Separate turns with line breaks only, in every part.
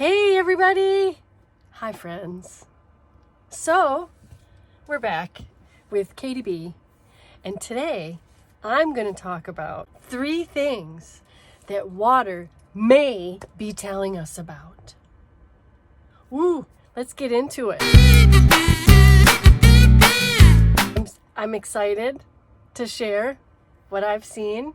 Hey everybody! Hi friends. So, we're back with Katy BEE, and today I'm going to talk about 3 things that water may be telling us about. Woo! Let's get into it. I'm excited to share what I've seen,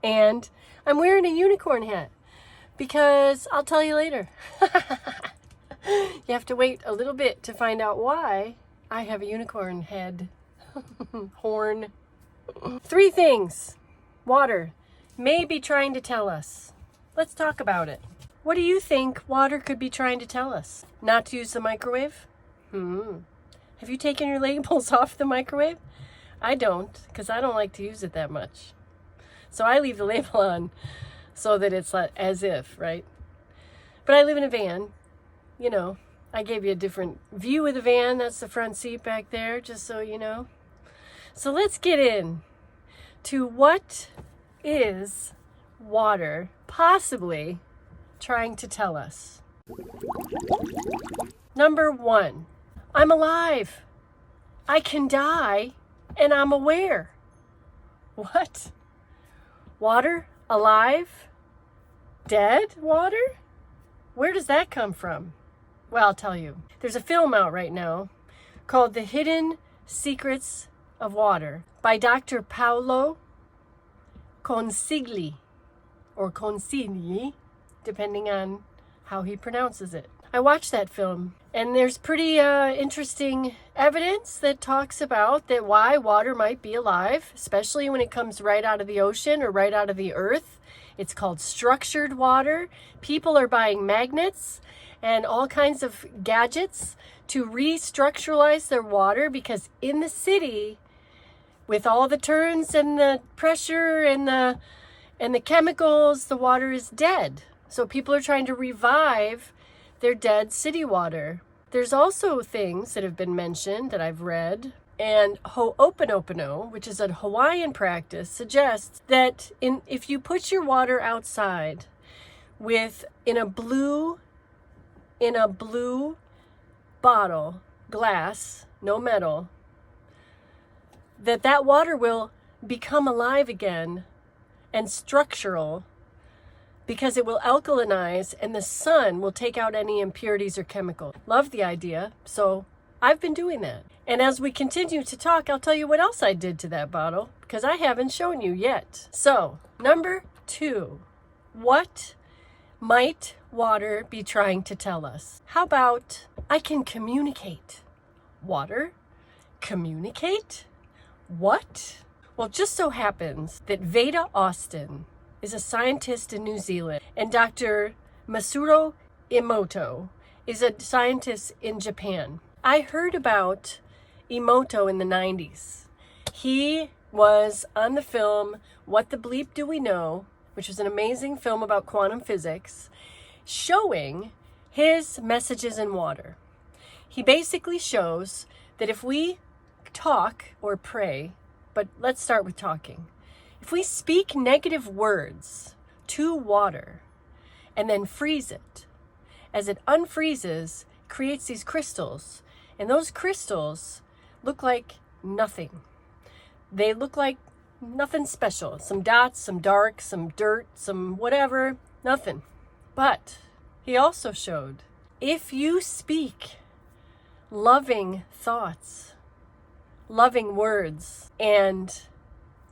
and I'm wearing a unicorn hat because I'll tell you later. You have to wait a little bit to find out why I have a unicorn head horn. 3 things water may be trying to tell us. Let's talk about it. What do you think water could be trying to tell us? Not to use the microwave? Have you taken your labels off the microwave? I don't, because I don't like to use it that much. So I leave the label on so that it's like as if, right? But I live in a van. You know, I gave you a different view of the van. That's the front seat back there, just so you know. So let's get in to what is water possibly trying to tell us. Number 1, I'm alive. I can die, and I'm aware. What? Water? Alive? Dead water? Where does that come from? Well, I'll tell you. There's a film out right now called The Hidden Secrets of Water by Dr. Paolo Consigli, or Consigli, depending on how he pronounces it. I watched that film, and there's pretty interesting evidence that talks about that why water might be alive, especially when it comes right out of the ocean or right out of the earth. It's called structured water. People are buying magnets and all kinds of gadgets to restructuralize their water, because in the city, with all the turns and the pressure and the chemicals, the water is dead. So people are trying to revive their dead city water. There's also things that have been mentioned that I've read, and ho'oponopono, which is a Hawaiian practice, suggests that if you put your water outside in a blue bottle, glass, no metal, that water will become alive again and structural, because it will alkalinize and the sun will take out any impurities or chemicals. Love the idea. So I've been doing that. And as we continue to talk, I'll tell you what else I did to that bottle, because I haven't shown you yet. So, number 2, what might water be trying to tell us? How about I can communicate? Water? Communicate? What? Well, it just so happens that Veda Austin is a scientist in New Zealand, and Dr. Masuro Emoto is a scientist in Japan. I heard about Emoto in the 90s. He was on the film What the Bleep Do We Know, which was an amazing film about quantum physics, showing his messages in water. He basically shows that if we talk or pray, but let's start with talking. If we speak negative words to water and then freeze it, as it unfreezes, creates these crystals, and those crystals look like nothing. They look like nothing special. Some dots, some dark, some dirt, some whatever, nothing. But he also showed if you speak loving thoughts, loving words, and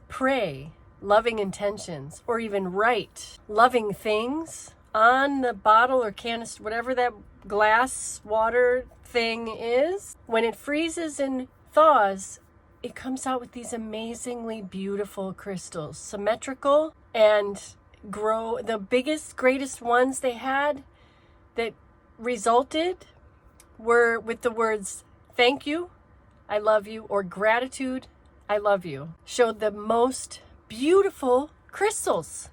pray loving intentions, or even write loving things on the bottle or canister, whatever that glass water thing is, when it freezes and thaws, it comes out with these amazingly beautiful crystals, symmetrical, and grow. The biggest, greatest ones they had that resulted were with the words thank you, I love you, or gratitude, I love you. Showed the most beautiful crystals.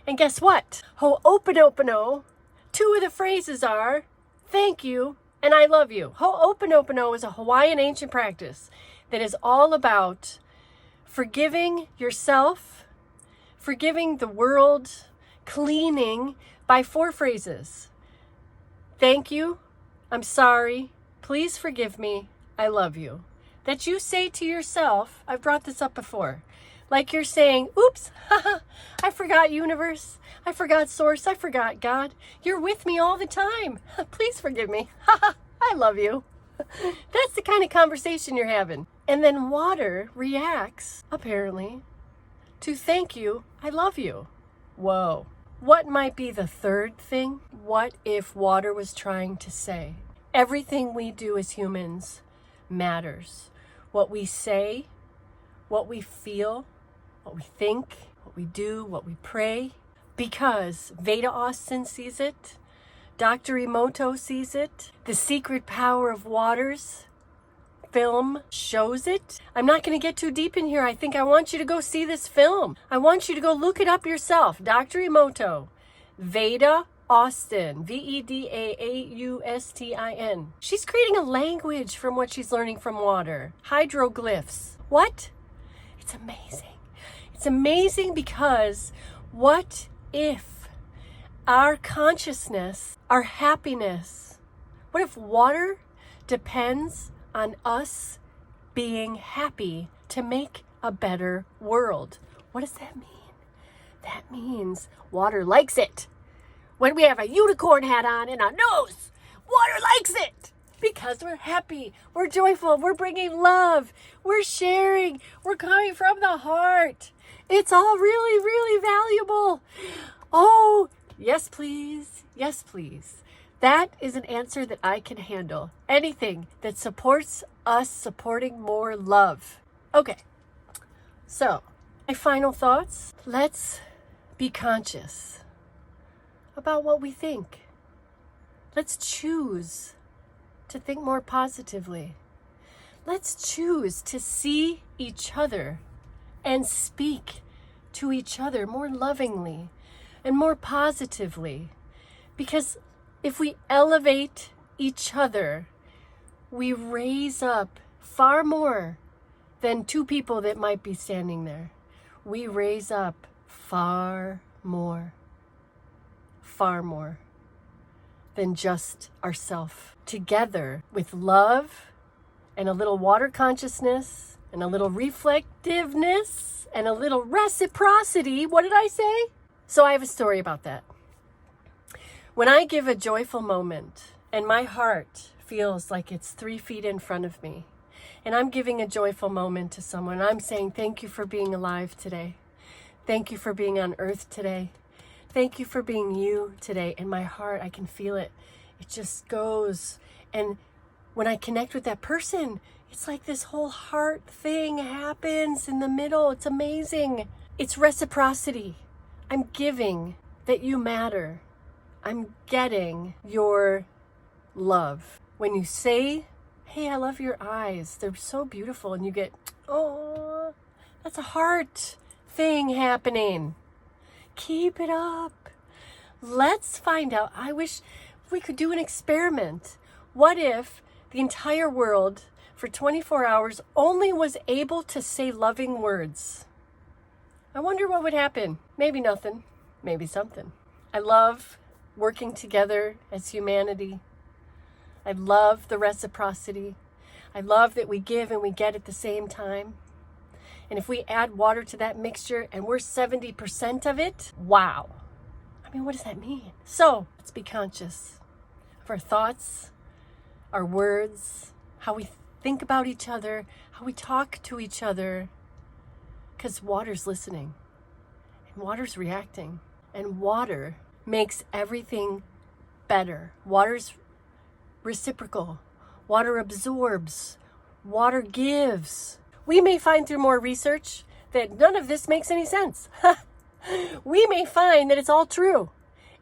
And guess what? Ho'oponopono, 2 of the phrases are thank you and I love you. Ho'oponopono is a Hawaiian ancient practice that is all about forgiving yourself, forgiving the world, cleaning by 4 phrases. thank you, I'm sorry, please forgive me, I love you. That you say to yourself, I've brought this up before, like you're saying, oops, haha, I forgot universe, I forgot source, I forgot God. You're with me all the time. Please forgive me. Haha, I love you. That's the kind of conversation you're having. And then water reacts, apparently, to thank you, I love you. Whoa. What might be the third thing? What if water was trying to say, everything we do as humans matters. What we say, what we feel, what we think, what we do, what we pray. Because Veda Austin sees it, Dr. Emoto sees it, The Secret Power of Waters film shows it. I'm not going to get too deep in here. I think I want you to go see this film. I want you to go look it up yourself. Dr. Emoto, Veda Austin, Vedaustin. She's creating a language from what she's learning from water. Hydroglyphs. What? It's amazing. It's amazing because what if our consciousness, our happiness, what if water depends on us being happy to make a better world? What does that mean? That means water likes it. When we have a unicorn hat on in our nose, water likes it because we're happy, we're joyful, we're bringing love, we're sharing, we're coming from the heart. It's all really, really valuable. Oh, yes, please. Yes, please. That is an answer that I can handle. Anything that supports us supporting more love. Okay, so my final thoughts. Let's be conscious about what we think. Let's choose to think more positively. Let's choose to see each other and speak to each other more lovingly and more positively. Because if we elevate each other, we raise up far more than two people that might be standing there. We raise up far more than just ourselves. Together with love and a little water consciousness and a little reflectiveness and a little reciprocity. What did I say? So I have a story about that. When I give a joyful moment and my heart feels like it's 3 feet in front of me and I'm giving a joyful moment to someone, I'm saying, thank you for being alive today. Thank you for being on earth today. Thank you for being you today. In my heart, I can feel it. It just goes. And when I connect with that person, it's like this whole heart thing happens in the middle. It's amazing. It's reciprocity. I'm giving that you matter. I'm getting your love. When you say, hey, I love your eyes, they're so beautiful, and you get, oh, that's a heart thing happening. Keep it up. Let's find out. I wish we could do an experiment. What if the entire world for 24 hours only was able to say loving words? I wonder what would happen. Maybe nothing, maybe something. I love working together as humanity. I love the reciprocity. I love that we give and we get at the same time. And if we add water to that mixture and we're 70% of it, wow. I mean, what does that mean? So let's be conscious of our thoughts, our words, how we think about each other, how we talk to each other, because water's listening and water's reacting, and water makes everything better. Water's reciprocal. Water absorbs. Water gives. We may find through more research that none of this makes any sense. We may find that it's all true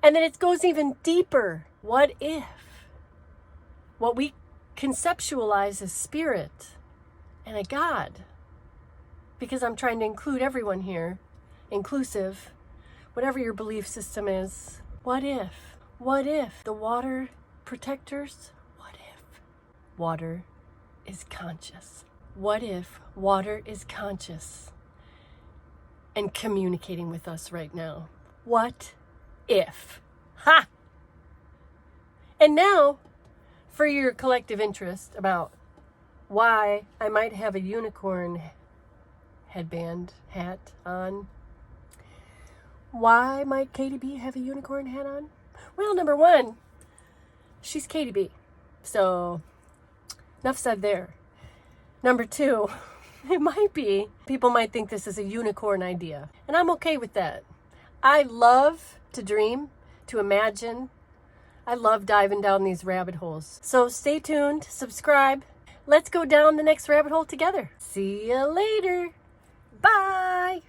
and that it goes even deeper. What if what we conceptualize as spirit and a God, because I'm trying to include everyone here, inclusive, whatever your belief system is, what if the water protectors, what if water is conscious? What if water is conscious and communicating with us right now? What if? Ha! And now, for your collective interest about why I might have a unicorn hat on. Why might Katy B have a unicorn hat on? Well, number one, she's Katy B. So, enough said there. Number two, it might be, people might think this is a unicorn idea. And I'm okay with that. I love to dream, to imagine. I love diving down these rabbit holes. So stay tuned, subscribe. Let's go down the next rabbit hole together. See you later. Bye.